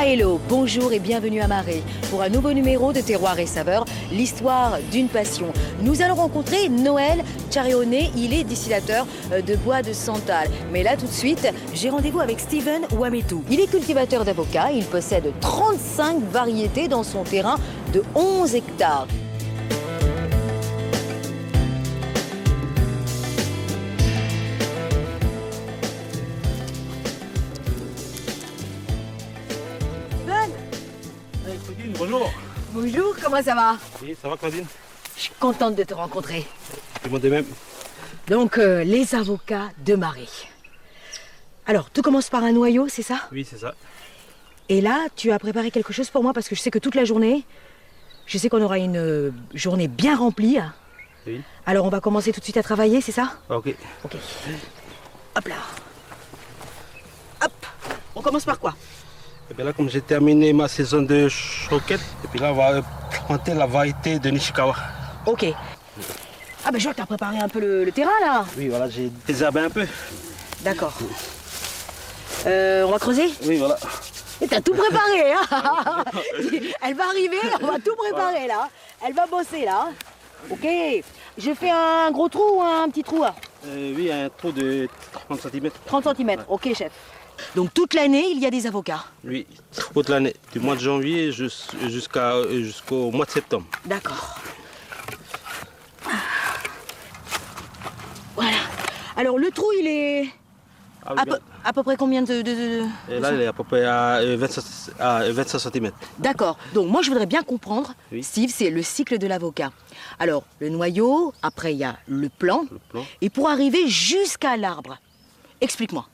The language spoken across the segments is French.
Hello, bonjour et bienvenue à Marais pour un nouveau numéro de Terroir et Saveurs, l'histoire d'une passion. Nous allons rencontrer Noël Tcharéoné, il est distillateur de bois de santal. Mais là tout de suite, j'ai rendez-vous avec Steven Wametou. Il est cultivateur d'avocats, il possède 35 variétés dans son terrain de 11 hectares. Bonjour. Bonjour, comment ça va? Oui, ça va Claudine? Je suis contente de te rencontrer. Et moi de même. Donc, les avocats de Marais. Alors, tout commence par un noyau, c'est ça? Oui, c'est ça. Et là, tu as préparé quelque chose pour moi parce que je sais que toute la journée, je sais qu'on aura une journée bien remplie. Oui. Alors, on va commencer tout de suite à travailler, c'est ça? Ok. Ok. Hop là. Hop. On commence par quoi? Et bien là, comme j'ai terminé ma saison de choquette, et puis là, on va planter la variété de Nishikawa. Ok. Ah ben je vois que tu as préparé un peu le terrain là. Oui, voilà, j'ai désherbé un peu. D'accord. On va creuser? Oui, voilà. Et t'as tout préparé, hein? Elle va arriver, on va tout préparer là. Elle va bosser là. Ok. Je fais un gros trou ou un petit trou? Oui, un trou de 30 cm. 30 cm, ok chef. Donc toute l'année, il y a des avocats? Oui, toute l'année, du mois de janvier jusqu'au mois de septembre. D'accord. Voilà. Alors le trou, il est Ah, oui, à peu près combien de... Et là, il est à peu près à 25 cm. D'accord. Donc moi, je voudrais bien comprendre, Oui. Steve, c'est le cycle de l'avocat. Alors, le noyau, après, il y a le plant. Et pour arriver jusqu'à l'arbre. Explique-moi.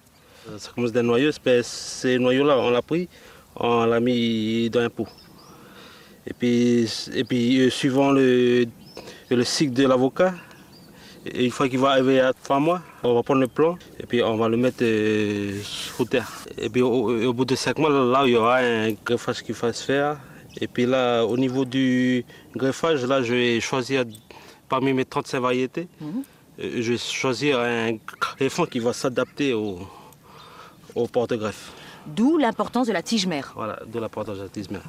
Ça commence d'un noyau, ces noyaux-là, on l'a pris, on l'a mis dans un pot. Et puis suivant le cycle de l'avocat, une fois qu'il va arriver à 3 mois, on va prendre le plant et puis on va le mettre sous terre. Et puis au bout de 5 mois, là, il y aura un greffage qui va se faire. Et puis là, au niveau du greffage, là, je vais choisir parmi mes 35 variétés, je vais choisir un greffon qui va s'adapter au porte-greffe. D'où l'importance de la tige mère. Voilà, de la portage de la tige mère.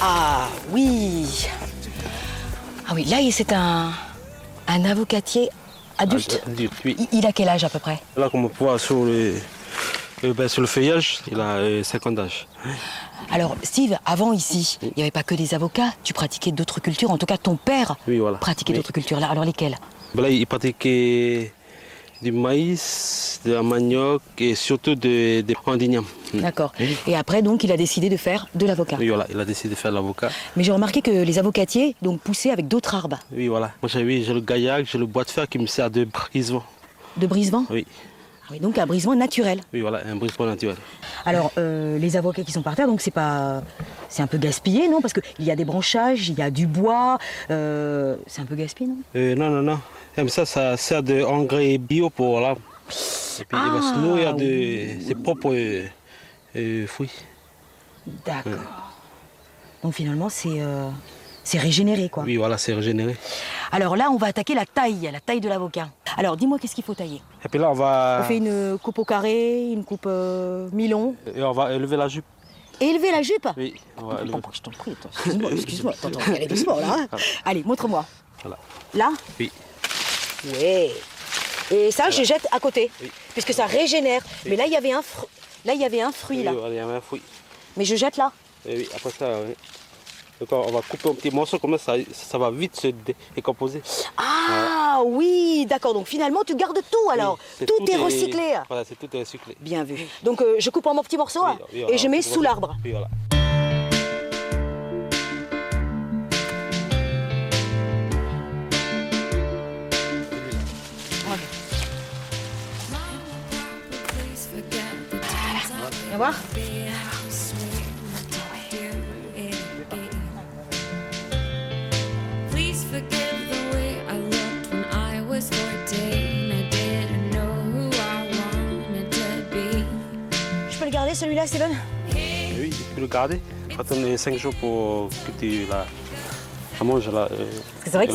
Ah oui. Ah oui, là, c'est un avocatier adulte. Adulte, oui. Il a quel âge à peu près? Là, comme on peut voir sur le feuillage, il a 50 d'âge. Alors, Steve, avant ici, il n'y avait pas que des avocats. Tu pratiquais d'autres cultures. En tout cas, ton père pratiquait d'autres cultures. Là, alors lesquelles? Là, il pratiquait du maïs, de la manioc et surtout des pandignam. D'accord. Et après, donc, il a décidé de faire de l'avocat. Oui, voilà, il a décidé de faire de l'avocat. Mais j'ai remarqué que les avocatiers donc, poussaient avec d'autres arbres. Oui, voilà. Moi, j'ai le gaillac, j'ai le bois de fer qui me sert de brisement. De brisement? Oui. Ah oui, donc un brisement naturel. Oui, voilà, un brisement naturel. Alors, les avocats qui sont par terre, donc c'est un peu gaspillé, non? Parce qu'il y a des branchages, il y a du bois, c'est un peu gaspillé, non? Non. Comme ça sert d'engrais bio pour là. Et puis il va se nourrir de ses propres fruits. D'accord. Donc finalement, c'est régénéré, quoi. Oui, voilà, c'est régénéré. Alors là, on va attaquer la taille de l'avocat. Alors, dis-moi, qu'est-ce qu'il faut tailler? Et puis là, On fait une coupe au carré, une coupe mi-long. Et on va élever la jupe. Élever la jupe? Oui, on va élever. Je t'en prie, excuse-moi. Attends, allez doucement, là. Hein. Allez, montre-moi. Voilà. Là? Oui. Ouais. Et ça, je jette à côté, puisque ça régénère. Oui. Mais là, il y avait un fruit. Là, il y avait un fruit, là. Oui, il y avait un fruit. Mais je jette là. Et oui, après ça, oui. Donc on va couper un petit morceau, comme ça va vite se décomposer. Ah oui, d'accord. Donc finalement, tu gardes tout alors. Oui, tout est recyclé. Voilà, c'est tout est recyclé. Bien vu. Donc je coupe en petits morceaux et je mets sous l'arbre. Oui, voilà. revoir. Please forgive the way I looked when I was 14. I didn't know who I wanted to be. Je peux le garder celui-là, Steven? Oui, tu peux le garder. Attendre 5 jours pour que tu la manges. Parce que c'est vrai que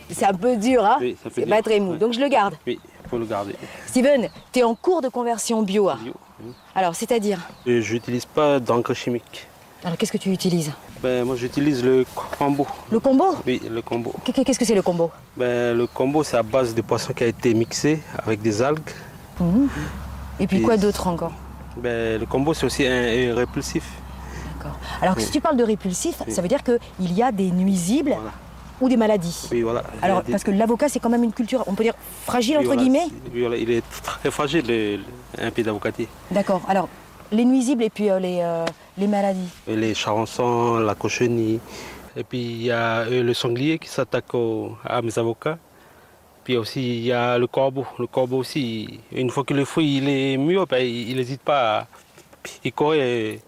c'est un peu dur, hein? Oui, c'est pas très mou, donc je le garde. Oui, il faut le garder. Steven, tu es en cours de conversion bio. Hein? Bio, oui. Alors, c'est-à-dire? Je n'utilise pas d'engrais chimique. Alors, qu'est-ce que tu utilises? Moi, j'utilise le combo. Le combo? Oui, le combo. Qu'est-ce que c'est le combo? Le combo, c'est à base de poisson qui a été mixé avec des algues. Et puis quoi d'autre encore? Le combo, c'est aussi un répulsif. D'accord. Alors, si tu parles de répulsif, ça veut dire qu'il y a des nuisibles ou des maladies. Oui, voilà. Alors, parce que l'avocat, c'est quand même une culture, on peut dire, fragile, entre guillemets? Oui, voilà. Il est très fragile, un pied d'avocatier. D'accord. Alors, les nuisibles et puis les maladies. Les charançons, la cochenille. Et puis, il y a le sanglier qui s'attaque à mes avocats. Puis aussi, il y a le corbeau. Le corbeau aussi, une fois que le fruit il est mûr, il n'hésite pas à picorer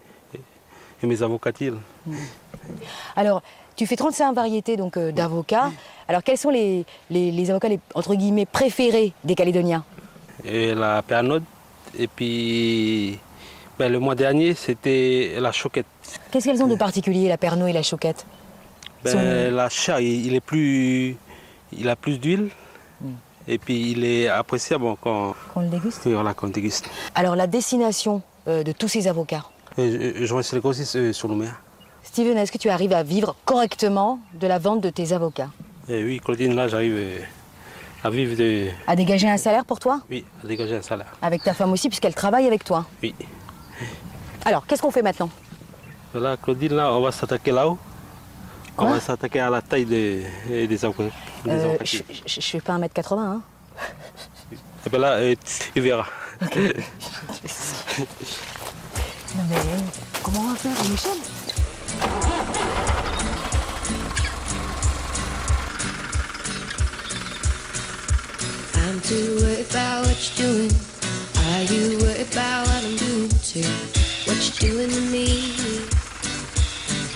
mes avocatiers. Alors, tu fais 35 variétés donc d'avocats. Alors, quels sont les avocats, entre guillemets, préférés des Calédoniens? Et la pernode. Et puis, le mois dernier, c'était la choquette. Qu'est-ce qu'elles ont de particulier, la pernod et la choquette? La chair, il a plus d'huile. Et puis, il est appréciable quand on le déguste. Oui, voilà, qu'on déguste. Alors, la destination de tous ces avocats? Je reste les grossistes sur Nouméa. Steven, est-ce que tu arrives à vivre correctement de la vente de tes avocats? Oui, Claudine, là, j'arrive à vivre de... À dégager un salaire pour toi? Oui, à dégager un salaire. Avec ta femme aussi, puisqu'elle travaille avec toi? Oui. Alors, qu'est-ce qu'on fait maintenant? Voilà, Claudine, là, on va s'attaquer là-haut. On va s'attaquer à la taille des avocats. Je fais pas 1m80, hein? Et bien là, tu verras. Ok. Non mais, comment on va faire, Michel? I'm too worried about what you're doing. Are you worried about what I'm doing too? What you doing to me?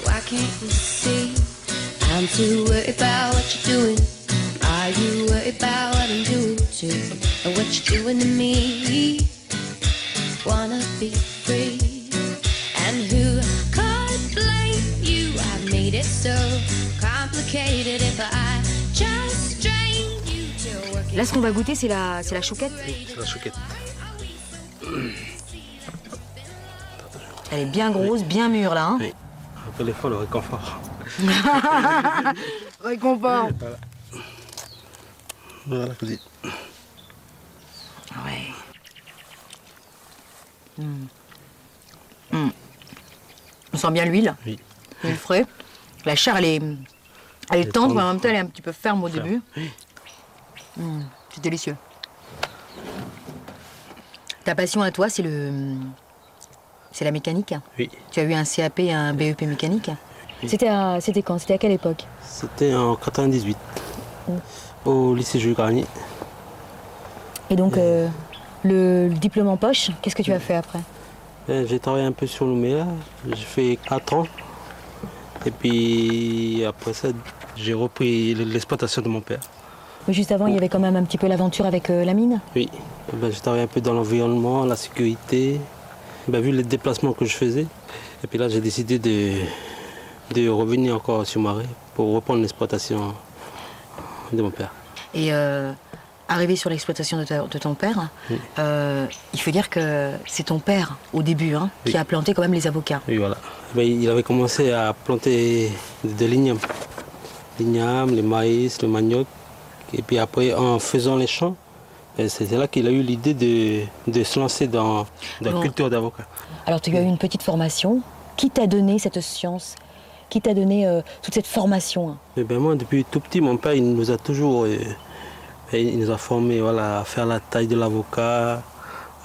Why can't you see? I'm too worried about what you're doing. Are you worried about what I'm doing too? And what you doing to me? Wanna be free. And who could blame you? I've made it so complicated. If I just drained you till working. Là, ce qu'on va goûter, c'est la chouquette. Oui, c'est la chouquette. Elle est bien grosse, bien mûre, là. Hein? Oui. Un peu l'effort, le réconfort. Réconfort. Voilà. Voilà, Claudine. Ouais. On sent bien l'huile. Oui. L'huile frais. La chair, elle est tendre, mais en même temps, elle est un petit peu ferme au début. Oui. C'est délicieux. Ta passion à toi, c'est la mécanique. Oui. Tu as eu un CAP et un BEP mécanique. Oui. C'était quand? C'était à quelle époque? C'était en 98, au lycée Jules Garnier. Et donc, le diplôme en poche, qu'est-ce que tu as fait après? J'ai travaillé un peu sur Nouméa, j'ai fait 4 ans. Et puis après ça, j'ai repris l'exploitation de mon père. Mais juste avant, il y avait quand même un petit peu l'aventure avec la mine? Oui, j'ai travaillé un peu dans l'environnement, la sécurité, vu les déplacements que je faisais. Et puis là, j'ai décidé de revenir encore sur Marais pour reprendre l'exploitation de mon père. Et arrivé sur l'exploitation de ton père, oui. Il faut dire que c'est ton père, au début, hein, oui. qui a planté quand même les avocats. Oui, voilà. Il avait commencé à planter de l'igname. L'igname, le maïs, le manioc. Et puis après, en faisant les champs, c'est là qu'il a eu l'idée de se lancer dans la culture d'avocat. Alors tu as eu une petite formation. Qui t'a donné cette science? Qui t'a donné toute cette formation? Moi, depuis tout petit, mon père, il nous a toujours... il nous a formés à faire la taille de l'avocat,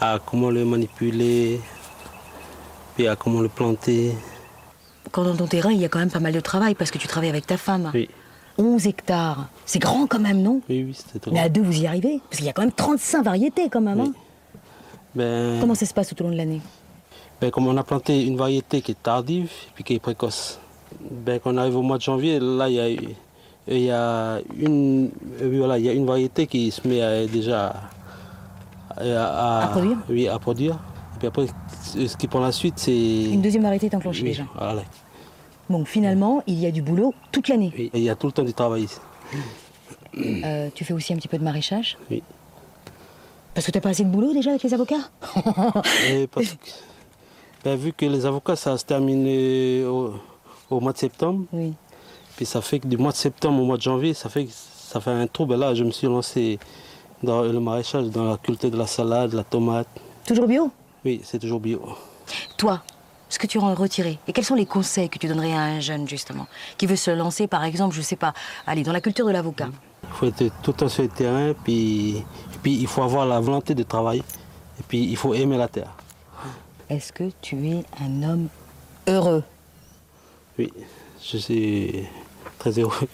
à comment le manipuler, puis à comment le planter. Quand dans ton terrain, il y a quand même pas mal de travail parce que tu travailles avec ta femme. Oui. 11 hectares, c'est grand quand même, non? Oui, c'était trop. Mais à deux, vous y arrivez? Parce qu'il y a quand même 35 variétés quand même. Oui. Hein. Comment ça se passe tout au long de l'année? Comme on a planté une variété qui est tardive et qui est précoce. Quand on arrive au mois de janvier, là, il y a une variété qui se met déjà À produire. Oui, à produire. Et puis après, ce qui prend la suite, c'est... Une deuxième variété est enclenchée déjà. Voilà. Bon, finalement, il y a du boulot toute l'année. Oui, il y a tout le temps du travail ici. Tu fais aussi un petit peu de maraîchage? Oui. Parce que tu n'as pas assez de boulot déjà avec les avocats? Vu que les avocats, ça se termine au mois de septembre. Oui. Puis ça fait que du mois de septembre au mois de janvier, ça fait un trou. Là, je me suis lancé dans le maraîchage, dans la culture de la salade, la tomate. Toujours bio? Oui, c'est toujours bio. Toi, ce que tu aurais retiré, et quels sont les conseils que tu donnerais à un jeune, justement, qui veut se lancer, par exemple, je sais pas, allez, dans la culture de l'avocat? Il faut être tout le temps sur le terrain, puis il faut avoir la volonté de travailler, et puis il faut aimer la terre. Est-ce que tu es un homme heureux? Oui, je suis très heureux.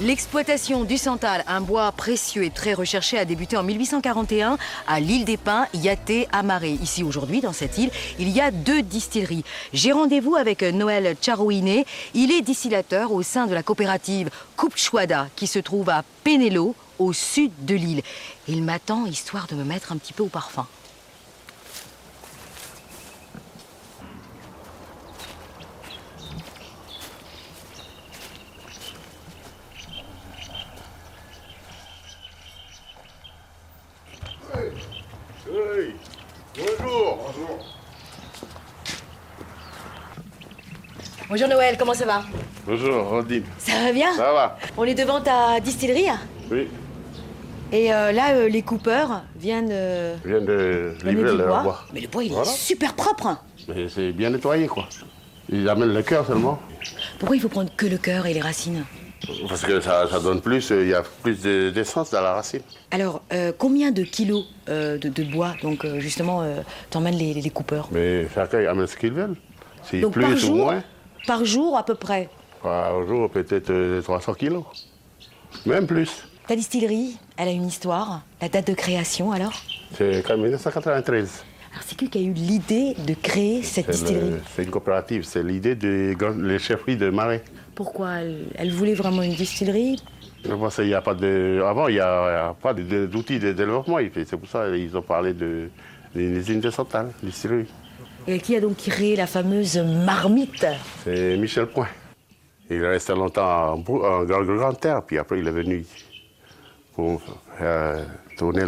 L'exploitation du santal, un bois précieux et très recherché, a débuté en 1841 à l'île des Pins, Yaté, à Maré. Ici, aujourd'hui, dans cette île, il y a 2 distilleries. J'ai rendez-vous avec Noël Charouiné. Il est distillateur au sein de la coopérative Kupchwada, qui se trouve à Penelo, au sud de l'île. Il m'attend, histoire de me mettre un petit peu au parfum. Hey, bonjour. Bonjour. Bonjour Noël, comment ça va? Bonjour, Rodine. Ça va bien? Ça va? On est devant ta distillerie. Oui, Et là, les coupeurs viennent je viens de amener livrer du le bois. bois. Mais le bois, il Voilà. est super propre. Mais c'est bien nettoyé, quoi. Ils amènent le cœur seulement. Pourquoi il faut prendre que le cœur et les racines? Parce que ça donne plus, il y a plus d'essence dans la racine. Alors, combien de kilos de bois, donc justement, t'emmènent les coupeurs? Mais chacun amène ce qu'ils veulent. Si Donc plus ou moins, par jour à peu près. par jour peut-être 300 kilos. Même plus. Ta distillerie, elle a une histoire. La date de création, alors? C'est quand même 1993. Alors, c'est qui a eu l'idée de créer cette distillerie? C'est une coopérative, c'est l'idée des chefferies de Marais. Pourquoi elle voulait vraiment une distillerie? Parce qu'il y a pas de... Avant, il n'y a pas d'outils de développement. C'est pour ça qu'ils ont parlé d'une usine de santal, distillerie. Et qui a donc créé la fameuse marmite? C'est Michel Point. Il est resté longtemps en Grande-Terre, puis après il est venu pour tourner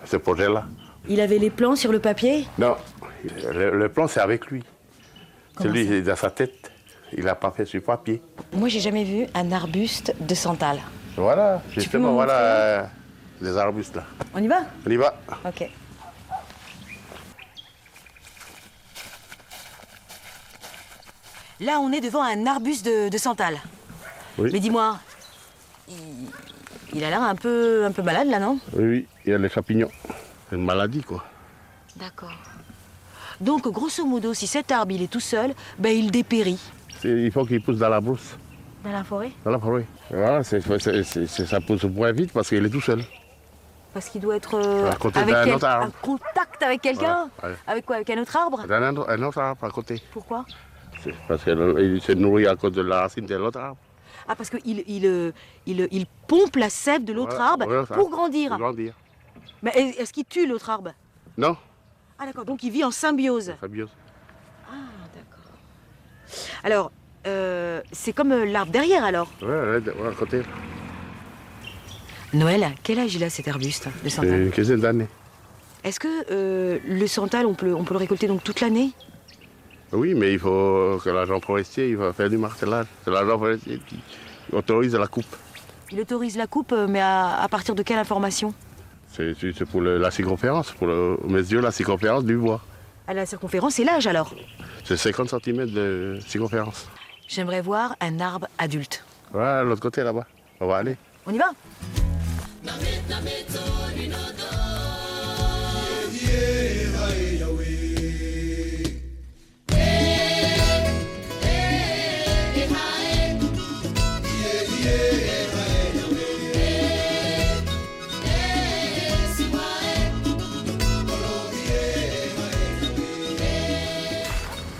ce projet-là. Il avait les plans sur le papier? Non, le plan c'est avec lui. Comment C'est ça? lui, dans sa tête. Il n'a pas fait sur papier. Moi, j'ai jamais vu un arbuste de santal. Voilà, peux justement, me voilà les arbustes là. On y va? On y va. Ok. Là, on est devant un arbuste de santal. Oui. Mais dis-moi, il a l'air un peu malade là, non? Oui, oui, il y a les champignons. C'est une maladie, quoi. D'accord. Donc, grosso modo, si cet arbre il est tout seul, ben il dépérit. Il faut qu'il pousse dans la brousse, Dans la forêt? dans la forêt. Voilà, ça pousse moins vite parce qu'il est tout seul. Parce qu'il doit être À côté avec d'un autre arbre. un contact avec quelqu'un? Voilà, ouais. Avec quoi? Avec un autre arbre? Un autre arbre à côté. Pourquoi? C'est parce qu'il se nourrit à cause de la racine de l'autre arbre. Ah, parce qu'il pompe la sève de l'autre Voilà, arbre voilà, ça. pour grandir. Pour grandir. Mais est-ce qu'il tue l'autre arbre? Non, Ah d'accord, donc il vit en symbiose. Fabio. Ah d'accord. Alors, c'est comme l'arbre derrière alors. Ouais, à côté. Noël, quel âge il a cet arbuste de C'est santal? une quinzaine d'années. Est-ce que le santal, on peut le récolter donc toute l'année? Oui, mais il faut que l'agent forestier il va faire du martelage. C'est l'agent forestier qui autorise la coupe. Il autorise la coupe, mais à partir de quelle information? C'est pour la circonférence, pour mes yeux, la circonférence du bois. À la circonférence et l'âge alors? C'est 50 cm de circonférence. J'aimerais voir un arbre adulte. Voilà, l'autre côté là-bas. On va aller. On y va?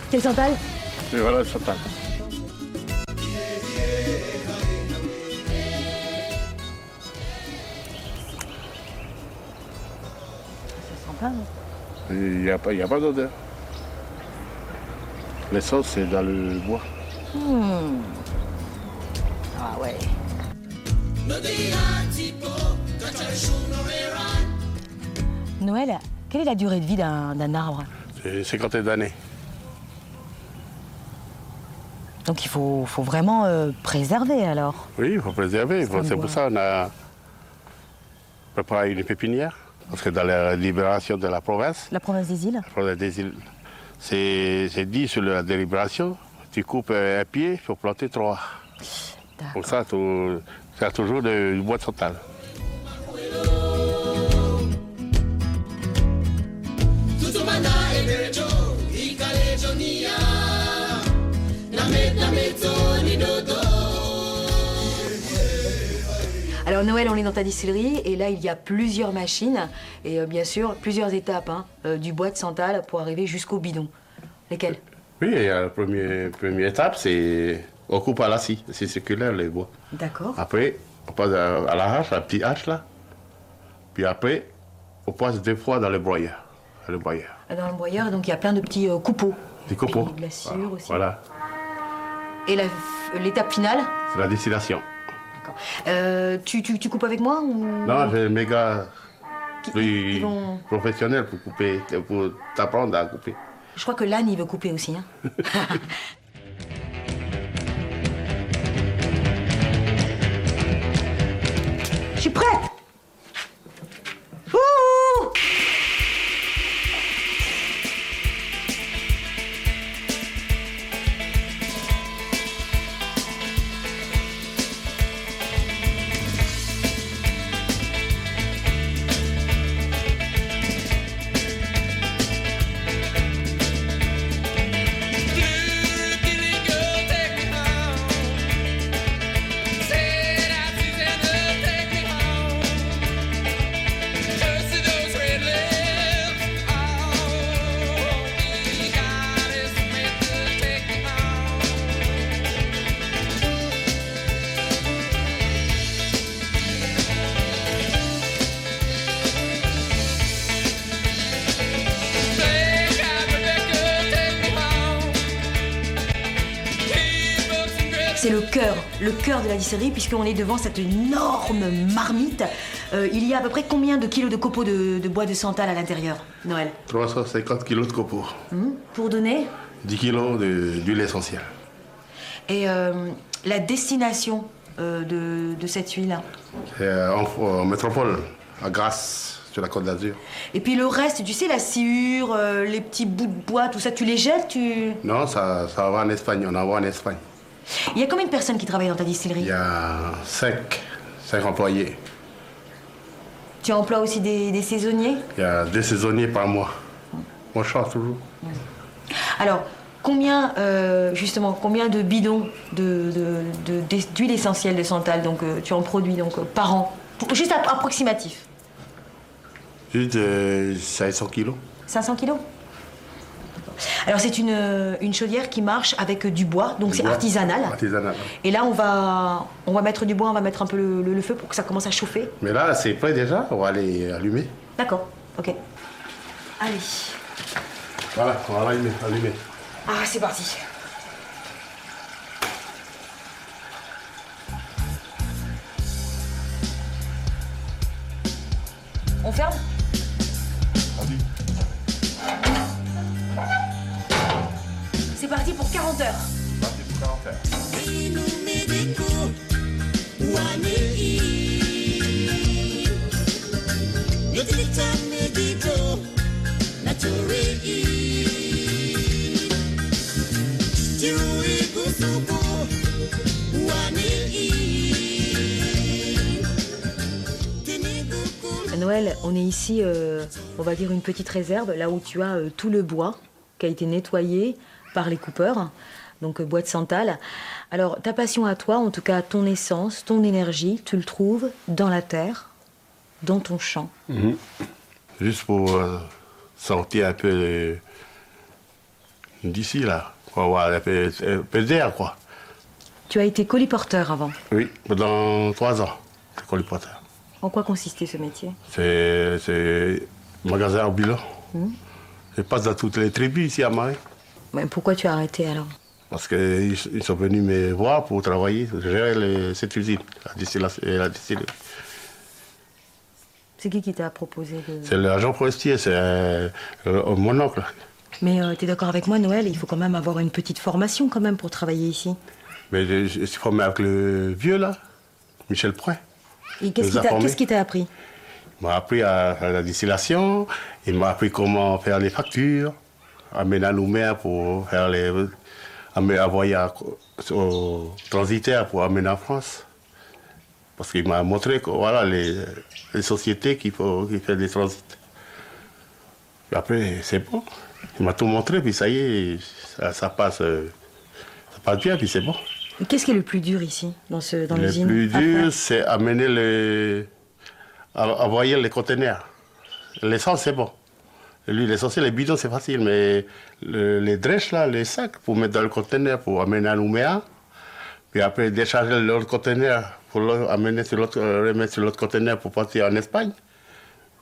Quel santal? Et voilà le santal. Sympa, hein? Il n'y a pas d'odeur. L'essence, c'est dans le bois. Ah ouais. Noël, quelle est la durée de vie d'un arbre? C'est 50 d'années. Donc il faut vraiment préserver alors. Oui, il faut préserver. C'est un C'est bois. pour ça qu'on a préparé une pépinière. Parce que dans la libération de la province, La province des îles? la province des îles, c'est dit sur la délibération, tu coupes un pied pour planter 3. Pour ça, tu as toujours du bois de santal. Alors Noël, on est dans ta distillerie et là il y a plusieurs machines et bien sûr plusieurs étapes du bois de santal pour arriver jusqu'au bidon. Lesquelles? Oui, et la première étape, c'est on coupe à la scie, c'est circulaire les bois. D'accord. Après, on passe à la hache, la petite hache là. Puis après, on passe 2 fois dans le broyeur. Dans Dans le broyeur, donc il y a plein de petits coupeaux. Des copeaux. Et de la sciure aussi. Voilà, Et l'étape finale? c'est la distillation. D'accord. Tu coupes avec moi ou... Non, j'ai mes gars Ils vont- professionnels pour couper, pour t'apprendre à couper. Je crois que l'âne, il veut couper aussi. Hein. Je suis prête. Ouh! C'est le cœur de la distillerie, puisqu'on est devant cette énorme marmite. Il y a à peu près combien de kilos de copeaux de bois de santal à l'intérieur, Noël? 350 kilos de copeaux, Pour donner? 10 kilos d'huile essentielle. Et la destination de cette huile? C'est en métropole, à Grasse, sur la Côte d'Azur. Et puis le reste, tu sais, la sciure, les petits bouts de bois, tout ça, tu les jettes, Non, ça va en Espagne, on envoie en Espagne. Il y a combien de personnes qui travaillent dans ta distillerie? Il y a 5 employés. Tu emploies aussi des saisonniers? Il y a 2 saisonniers par mois. Moi, je change toujours. Alors, combien de bidons d'huile essentielle de santal tu en produis par an? Juste approximatif. Juste 500 kilos. 500 kilos? Alors c'est une chaudière qui marche avec du bois, donc c'est bois. artisanal. Artisanal. Et là on va mettre du bois, on va mettre un peu le feu pour que ça commence à chauffer. Mais là, c'est prêt déjà, on va aller allumer. D'accord, ok. Allez. Voilà, on va allumer. Ah, c'est parti. On ferme? C'est parti pour 40 heures. Tiru igusuku Noël, on est ici, on va dire une petite réserve, là où tu as tout le bois qui a été nettoyé par les coupeurs, donc bois de santal. Alors, ta passion à toi, en tout cas ton essence, ton énergie, tu le trouves dans la terre, dans ton champ. Juste pour sortir un peu d'ici, là, pour avoir un peu d'air, quoi. Tu as été colliporteur avant. Oui, pendant 3 ans, c'est colliporteur. En quoi consistait ce métier? C'est magasin ambulant. Je passe dans toutes les tribus ici à Marais. Mais pourquoi tu as arrêté alors? Parce qu'ils sont venus me voir pour travailler, gérer cette usine, la distillerie. C'est qui t'a proposé de... C'est l'agent forestier, c'est mon oncle. Mais tu es d'accord avec moi, Noël, il faut quand même avoir une petite formation quand même pour travailler ici. Mais je suis formé avec le vieux, là, Michel Prouin. Et qu'est-ce qui t'a appris? Il m'a appris à la distillation, il m'a appris comment faire les factures, amener à Nouméa pour faire envoyer au transitaire pour amener en France. Parce qu'il m'a montré que voilà, les sociétés qui font des transits. Et après, c'est bon. Il m'a tout montré, puis ça y est, ça passe bien, puis c'est bon. Qu'est-ce qui est le plus dur ici, dans l'usine? Le plus dur, c'est envoyer les conteneurs. L'essence, c'est bon. L'essentiel, les bidons, c'est facile, mais les drèches, là, les sacs, pour mettre dans le conteneur, pour amener à Nouméa, puis après décharger l'autre conteneur, pour remettre sur l'autre conteneur pour partir en Espagne.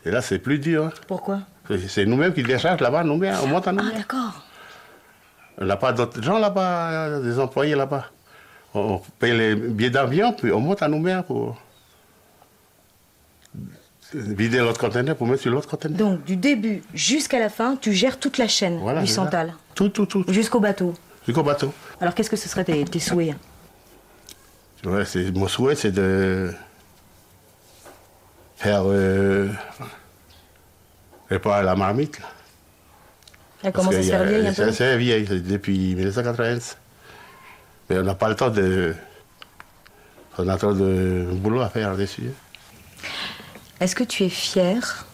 Et là, c'est plus dur. Hein. Pourquoi? C'est nous-mêmes qui déchargeons là-bas, Nouméa, on monte à Nouméa. Ah, d'accord. On n'a pas d'autres gens là-bas, des employés là-bas. On paye les billets d'avion, puis on monte à Nouméa pour vider l'autre conteneur pour mettre sur l'autre conteneur. Donc, du début jusqu'à la fin, tu gères toute la chaîne du Santal. Tout. Jusqu'au bateau. Jusqu'au bateau. Alors, qu'est-ce que ce serait tes souhaits? Mon souhait, c'est de faire réparer la marmite. Là. Elle commence à se faire vieille un peu? C'est vieille, depuis 1991. Mais on n'a pas le temps de... On a trop de boulot à faire dessus. Est-ce que tu es fier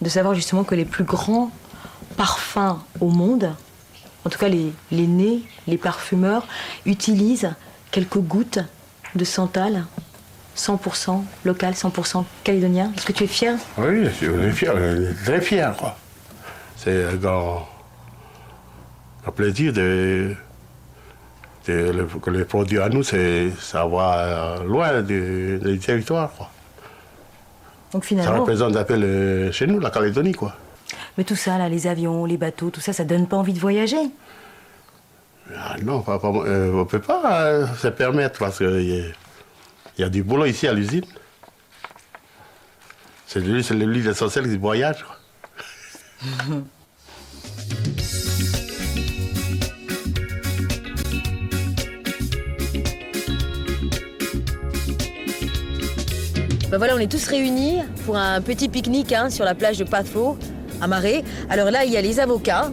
de savoir justement que les plus grands parfums au monde, en tout cas les nés, les parfumeurs, utilisent quelques gouttes de Santal, 100% local, 100% calédonien? Est-ce que tu es fier? Oui, on est fier, on est très fier, quoi. C'est un grand plaisir que les produits à nous, ça va loin des territoires, quoi. Donc finalement... Ça représente un peu chez nous, la Calédonie, quoi. Mais tout ça, là, les avions, les bateaux, tout ça, ça donne pas envie de voyager? Ah non, on ne peut pas se permettre, parce qu'il y a du boulot ici à l'usine. C'est l'huile essentielle qui voyage, quoi. Ben voilà, on est tous réunis pour un petit pique-nique sur la plage de Pathfo, à Marais. Alors là, il y a les avocats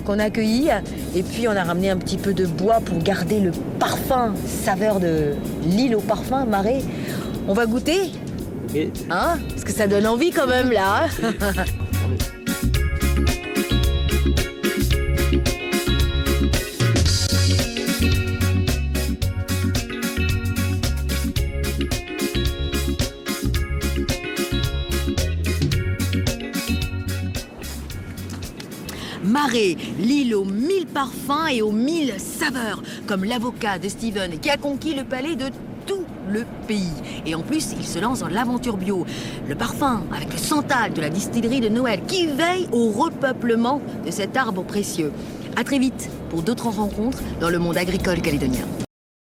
qu'on a accueillis. Et puis, on a ramené un petit peu de bois pour garder le parfum, saveur de l'île au parfum, Marais. On va goûter? Et... Hein? Parce que ça donne envie quand même, là. Marais, l'île aux 1000 parfums et aux 1000 saveurs, comme l'avocat de Steven qui a conquis le palais de tout le pays. Et en plus, il se lance dans l'aventure bio. Le parfum avec le Santal de la distillerie de Noël qui veille au repeuplement de cet arbre précieux. À très vite pour d'autres rencontres dans le monde agricole calédonien.